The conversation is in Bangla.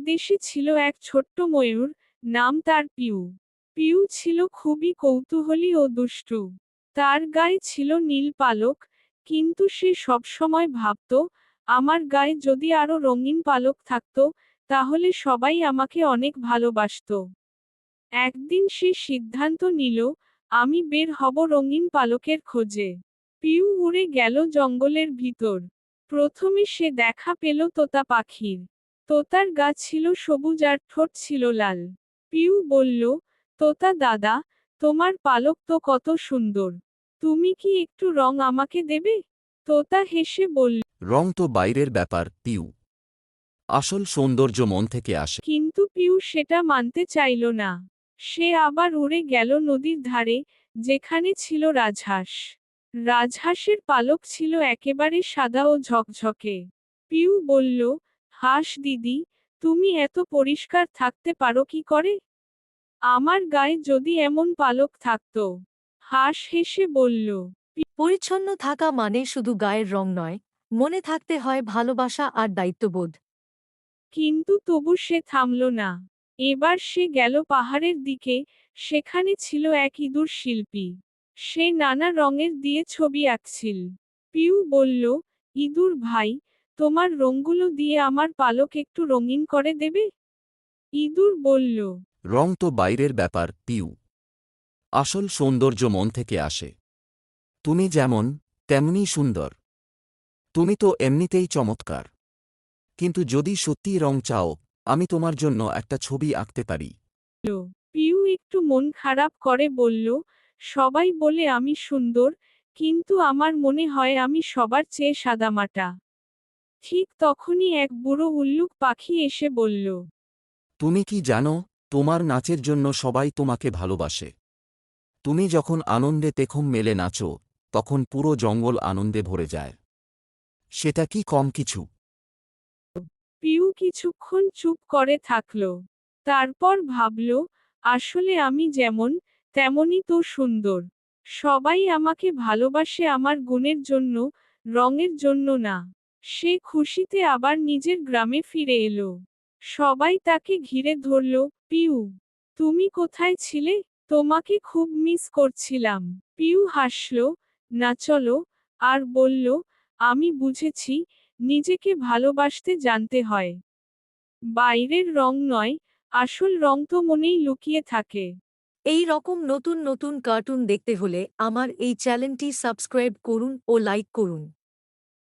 দেশে ছিল এক ছোট্ট ময়ূর, নাম তার পিউ। পিউ ছিল খুবই কৌতূহলী ও দুষ্টু। তার গায়ে ছিল নীল পালক, কিন্তু সে সবসময় ভাবত, আমার গায়ে যদি আরো রঙিন পালক থাকত, তাহলে সবাই আমাকে অনেক ভালোবাসত। একদিন সে সিদ্ধান্ত নিল, আমি বের হব রঙিন পালকের খোঁজে। পিউ উড়ে গেল জঙ্গলের ভিতর। প্রথমে সে দেখা পেল তোতা পাখির। তোতার গা ছিল সবুজ আর ঠোঁট ছিল লাল। পিউ বলল, তোতা দাদা, তোমার পালক তো কত সুন্দর। তুমি কি একটু রং আমাকে দেবে? তোতা হেসে বলল, রং তো বাইরের ব্যাপার, পিউ। আসল সৌন্দর্য মন থেকে আসে। কিন্তু পিউ সেটা মানতে চাইল না। সে আবার উড়ে গেল নদীর ধারে, যেখানে ছিল রাজহাঁস। রাজহাঁসের পালক ছিল একেবারে সাদা ও ঝকঝকে। পিউ বলল, হাঁস দিদি, তুমি এত পরিষ্কার থাকতে পারো কি করে? আমার গায়ে যদি এমন পালক থাকতো। হাঁস হেসে বলল, পরিচ্ছন্ন থাকা মানে শুধু গায়ের রং নয়, মনে থাকতে হয় ভালোবাসা আর দায়িত্ববোধ। কিন্তু তবু সে থামল না। এবার সে গেল পাহাড়ের দিকে, সেখানে ছিল এক ইঁদুর শিল্পী। সে নানা রঙের দিয়ে ছবি আঁকছিল। পিউ বলল, ইঁদুর ভাই, তোমার রঙগুলো দিয়ে আমার পালক একটু রঙিন করে দেবে? ইঁদুর বলল, রং তো বাইরের ব্যাপার, পিউ। আসল সৌন্দর্য মন থেকে আসে। তুমি যেমন, তেমনি সুন্দর। তুমি তো এমনিতেই চমৎকার। কিন্তু যদি সত্যিই রং চাও, আমি তোমার জন্য একটা ছবি আঁকতে পারি। পিউ একটু মন খারাপ করে বলল, সবাই বলে আমি সুন্দর, কিন্তু আমার মনে হয় আমি সবার চেয়ে সাদামাটা। ঠিক তখনই এক বুড়ো উল্লুক পাখি এসে বলল, তুমি কি জানো, তোমার নাচের জন্য সবাই তোমাকে ভালোবাসে। তুমি যখন আনন্দে তেখম মেলে নাচো, তখন পুরো জঙ্গল আনন্দে ভরে যায়। সেটা কি কম কিছু? পিউ কিছুক্ষণ চুপ করে থাকল। তারপর ভাবল, আসলে আমি যেমন, তেমনই তো সুন্দর। সবাই আমাকে ভালোবাসে আমার গুণের জন্য, রঙের জন্য না। সে খুশিতে আবার নিজের গ্রামে ফিরে এলো। সবাই তাকে ঘিরে ধরল, পিউ, তুমি কোথায় ছিলে? তোমাকে খুব মিস করছিলাম। পিউ হাসল, না চলো, আর বলল, আমি বুঝেছি, নিজেকে ভালোবাসতে জানতে হয়। বাইরের রং নয়, আসল রং তো মনেই লুকিয়ে থাকে। এই রকম নতুন নতুন কার্টুন দেখতে হলে আমার এই চ্যানেলটি সাবস্ক্রাইব করুন ও লাইক করুন।